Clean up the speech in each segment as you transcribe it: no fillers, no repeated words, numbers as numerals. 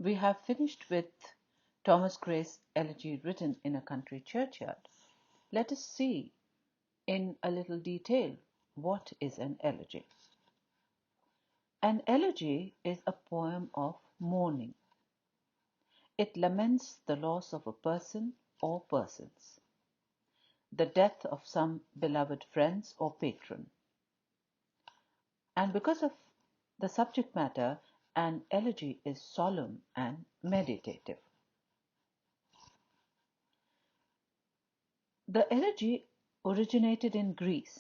We have finished with Thomas Gray's Elegy written in a country churchyard. Let us see in a little detail what is an elegy. An elegy is a poem of mourning. It laments the loss of a person or persons, the death of some beloved friends or patron. And because of the subject matter, an elegy is solemn and meditative. The elegy originated in Greece,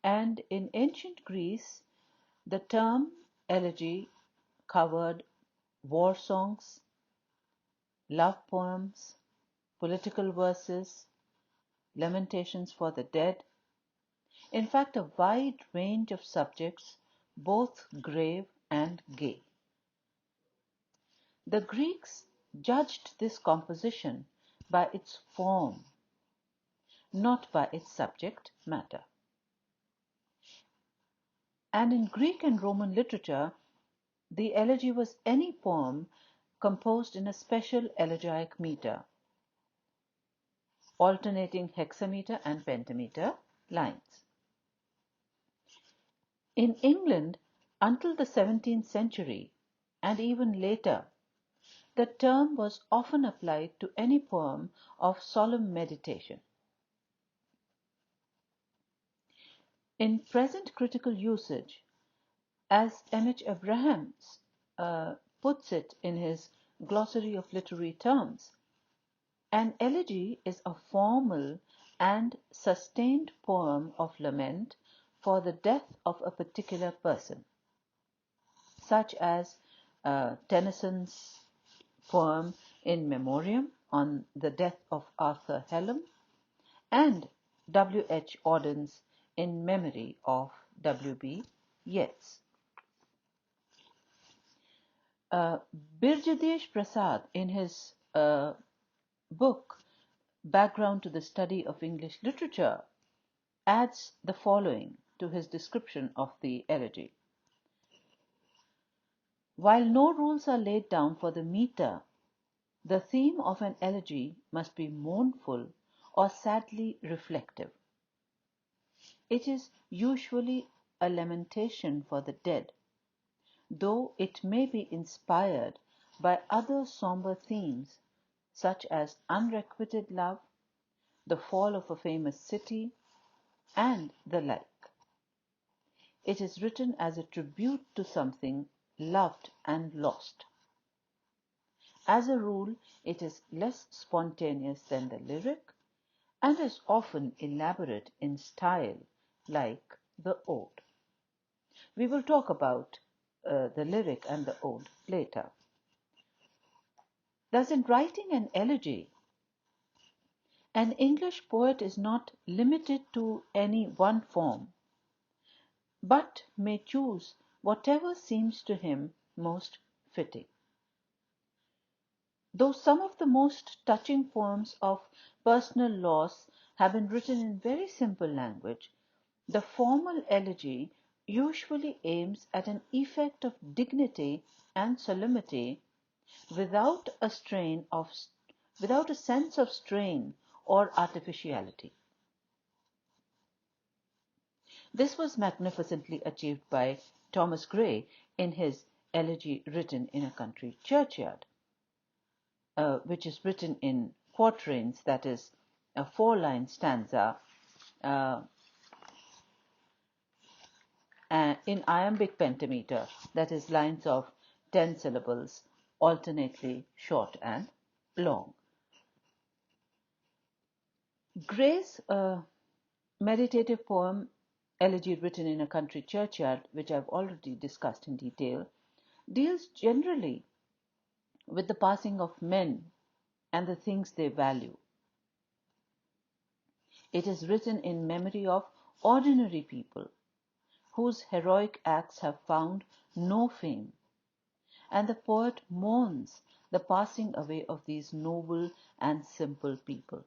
and in ancient Greece, the term elegy covered war songs, love poems, political verses, lamentations for the dead, in fact, a wide range of subjects, both grave and gay. The Greeks judged this composition by its form, not by its subject matter. And in Greek and Roman literature, the elegy was any poem composed in a special elegiac meter, alternating hexameter and pentameter lines. In England, until the 17th century, and even later, the term was often applied to any poem of solemn meditation. In present critical usage, as M.H. Abrahams puts it in his Glossary of Literary Terms, an elegy is a formal and sustained poem of lament for the death of a particular person, such as Tennyson's poem In Memoriam on the death of Arthur Hallam and W. H. Auden's In Memory of W. B. Yeats. Birjadesh Prasad, in his book Background to the Study of English Literature, adds the following to his description of the elegy. While no rules are laid down for the meter, the theme of an elegy must be mournful or sadly reflective. It is usually a lamentation for the dead, though it may be inspired by other somber themes such as unrequited love, the fall of a famous city, and the like. It is written as a tribute to something loved and lost. As a rule, it is less spontaneous than the lyric and is often elaborate in style, like the ode. We will talk about the lyric and the ode later. Thus, in writing an elegy, an English poet is not limited to any one form, but may choose whatever seems to him most fitting. Though some of the most touching poems of personal loss have been written in very simple language, the formal elegy usually aims at an effect of dignity and solemnity without a sense of strain or artificiality. This was magnificently achieved by Thomas Gray in his Elegy written in a country churchyard, which is written in quatrains, that is, a four-line stanza in iambic pentameter, that is, lines of 10 syllables, alternately short and long. Gray's meditative poem, Elegy written in a country churchyard, which I've already discussed in detail, deals generally with the passing of men and the things they value. It is written in memory of ordinary people whose heroic acts have found no fame, and the poet mourns the passing away of these noble and simple people.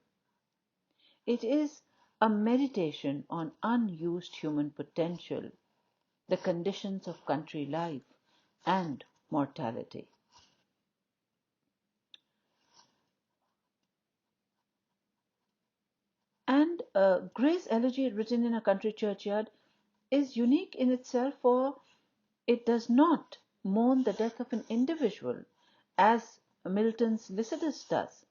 It is a meditation on unused human potential, the conditions of country life, and mortality. Gray's Elegy, written in a country churchyard, is unique in itself, for it does not mourn the death of an individual as Milton's Lycidas does.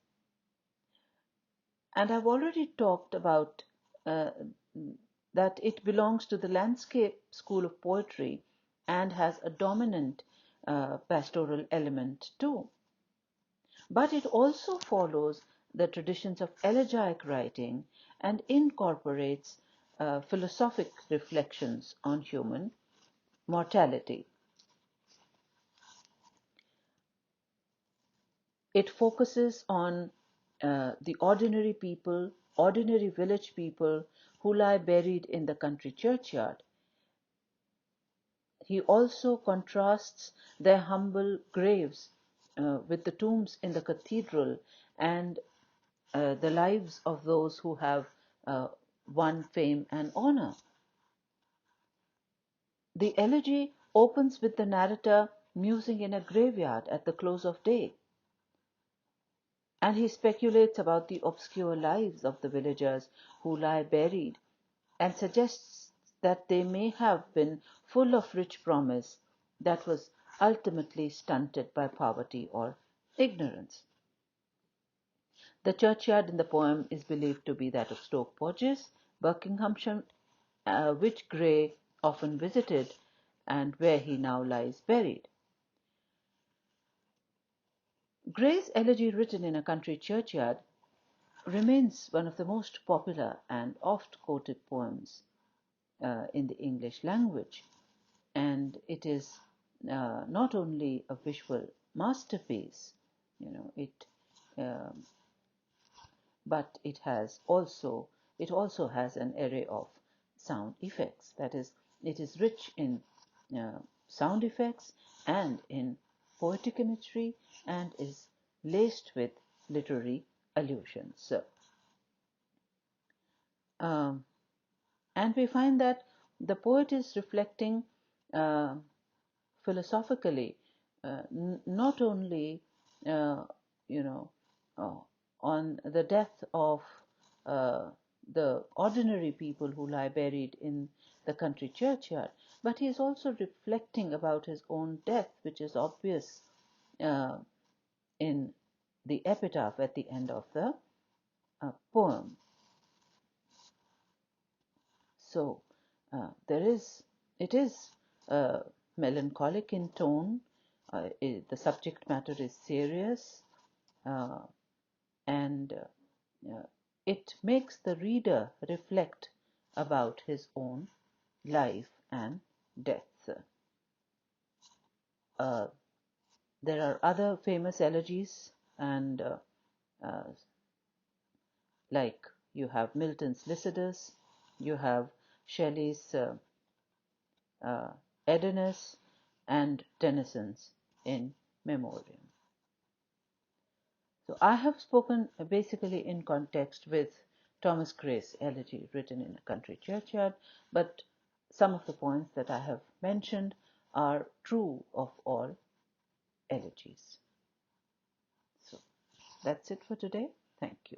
And I've already talked about uh, that it belongs to the landscape school of poetry and has a dominant pastoral element too. But it also follows the traditions of elegiac writing and incorporates philosophic reflections on human mortality. It focuses on the ordinary people, ordinary village people who lie buried in the country churchyard. He also contrasts their humble graves with the tombs in the cathedral and the lives of those who have uh, won fame and honor. The elegy opens with the narrator musing in a graveyard at the close of day, and he speculates about the obscure lives of the villagers who lie buried and suggests that they may have been full of rich promise that was ultimately stunted by poverty or ignorance. The churchyard in the poem is believed to be that of Stoke Porges, Buckinghamshire, which Gray often visited and where he now lies buried. Gray's Elegy, written in a country churchyard, remains one of the most popular and oft quoted poems in the English language, and it is not only a visual masterpiece, it um, but it also has an array of sound effects. That is, it is rich in sound effects and in poetic imagery and is laced with literary allusions. Um, and we find that the poet is reflecting uh, philosophically, not only uh, you know uh, on the death of uh, the ordinary people who lie buried in the country churchyard, but he is also reflecting about his own death, which is obvious uh, in the epitaph at the end of the poem. So it is melancholic in tone. The subject matter is serious, uh, and it makes the reader reflect about his own life and death. Uh, there are other famous elegies, and uh, like you have Milton's Lycidas, you have Shelley's uh, Edinus, and Tennyson's In Memoriam. So I have spoken basically in context with Thomas Gray's Elegy, written in a country churchyard, but some of the points that I have mentioned are true of all elegies. So that's it for today. Thank you.